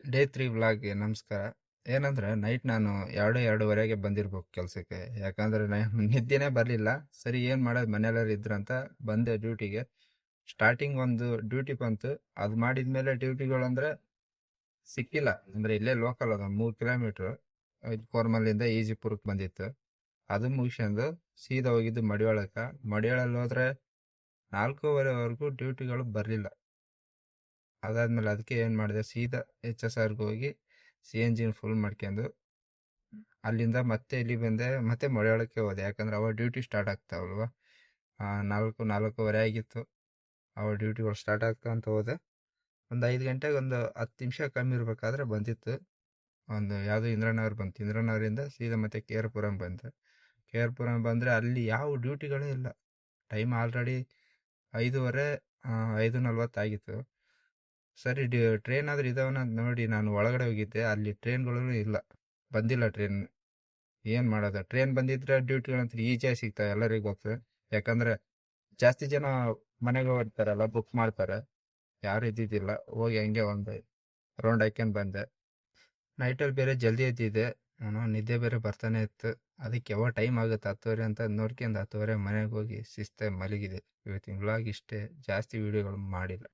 Day 3 ವ್ಲಾಗ್ಗೆ ನಮಸ್ಕಾರ. ಏನಂದ್ರೆ night ನಾನು 2:30ಗೆ ಬಂದಿರ್ಬೇಕು ಕೆಲಸಕ್ಕೆ. ಯಾಕಂದ್ರೆ ನಿದ್ದೆನೇ ಬರಲಿಲ್ಲ. ಸರಿ ಏನು ಮಾಡೋದು, ಮನೆಯಲ್ಲರೂ ಇದ್ರಂತ ಬಂದೆ ಡ್ಯೂಟಿಗೆ. ಸ್ಟಾರ್ಟಿಂಗ್ ಒಂದು ಡ್ಯೂಟಿ ಬಂತು. ಅದು ಮಾಡಿದ್ಮೇಲೆ ಡ್ಯೂಟಿಗಳಂದ್ರೆ ಸಿಕ್ಕಿಲ್ಲ. ಅಂದ್ರೆ ಇಲ್ಲೇ ಲೋಕಲ್ ಅದ 3 ಕಿಲೋಮೀಟ್ರ್ ಕೋರ್ಮಲ್ಲಿಂದ ಈಜಿಪುರಕ್ಕೆ ಬಂದಿತ್ತು. ಅದು ಮುಗಿಸ್ಕೊಂಡು ಸೀದಾ ಹೋಗಿದ್ದು ಮಡಿವಾಳಕ್ಕೆ. ಮಡಿವಾಳಲ್ಲಿ ಹೋದ್ರೆ 4:30ವರೆಗೂ ಡ್ಯೂಟಿಗಳು ಬರಲಿಲ್ಲ. ಅದಾದ್ಮೇಲೆ ಅದಕ್ಕೆ ಏನು ಮಾಡಿದೆ, ಸೀದಾ HSRಗೆ ಹೋಗಿ CNG ಫುಲ್ ಮಾಡ್ಕೊಂಡು ಅಲ್ಲಿಂದ ಮತ್ತೆ ಇಲ್ಲಿ ಬಂದೆ. ಮತ್ತೆ ಮಡಿವಾಳಕ್ಕೆ ಹೋದೆ, ಯಾಕಂದ್ರೆ ಅವಾಗ ಡ್ಯೂಟಿ ಸ್ಟಾರ್ಟ್ ಆಗ್ತಾವಲ್ವ. 4:30 ಆಗಿತ್ತು ಅವಾಗ ಡ್ಯೂಟಿಗಳು ಸ್ಟಾರ್ಟ್ ಆಗ್ತಾ ಅಂತ ಹೋದೆ. ಒಂದು 5 ಗಂಟೆಗೆ ಒಂದು 10 ನಿಮಿಷ ಕಮ್ಮಿ ಇರಬೇಕಾದ್ರೆ ಬಂದಿತ್ತು ಒಂದು ಯಾವುದೋ ಇಂದ್ರನಗರ್ ಬಂತು. ಇಂದ್ರನಗರಿಂದ ಸೀದಾ ಮತ್ತೆ KR ಪುರಂ ಬಂದೆ. KR ಪುರಂ ಬಂದರೆ ಅಲ್ಲಿ ಯಾವ ಡ್ಯೂಟಿಗಳೇ ಇಲ್ಲ. ಟೈಮ್ ಆಲ್ರೆಡಿ 5:30 5:40 ಆಗಿತ್ತು. ಸರಿ ಟ್ರೈನ್ ಆದ್ರೆ ಇದಾವನ ಅಂತ ನೋಡಿ ನಾನು ಒಳಗಡೆ ಹೋಗಿದ್ದೆ. ಅಲ್ಲಿ ಟ್ರೈನ್ಗಳೂ ಇಲ್ಲ, ಬಂದಿಲ್ಲ ಟ್ರೈನ್. ಏನು ಮಾಡೋದು, ಟ್ರೈನ್ ಬಂದಿದ್ರೆ ಡ್ಯೂಟಿಗಳಂತ ಈಜಿಯಾಗಿ ಸಿಗ್ತವೆ, ಎಲ್ಲರಿಗೂ ಗೊತ್ತು. ಯಾಕಂದ್ರೆ ಜಾಸ್ತಿ ಜನ ಮನೆಗೆ ಹೋಗ್ತಾರಲ್ಲ, ಬುಕ್ ಮಾಡ್ತಾರೆ. ಯಾರು ಇದ್ದಿದ್ದಿಲ್ಲ. ಹೋಗಿ ಹಂಗೆ ಒಂದು ರೌಂಡ್ ಹಾಕ್ಯಂಡು ಬಂದೆ. ನೈಟಲ್ಲಿ ಬೇರೆ ಜಲ್ದಿ ಎದ್ದಿದ್ದೆ ನಾನು, ನಿದ್ದೆ ಬೇರೆ ಬರ್ತಾನೆ ಇತ್ತು. ಅದಕ್ಕೆ ಯಾವಾಗ ಟೈಮ್ ಆಗುತ್ತೆ 10:30 ಅಂತ ನೋಡ್ಕೊಂಡು 10:30 ಮನೆಗೆ ಹೋಗಿ ಶಿಸ್ತಾಗಿ ಮಲಗಿದೆ. ಇವತ್ತಿನ ವ್ಲಾಗ್ ಇಷ್ಟೇ, ಜಾಸ್ತಿ ವೀಡಿಯೋಗಳು ಮಾಡಿಲ್ಲ.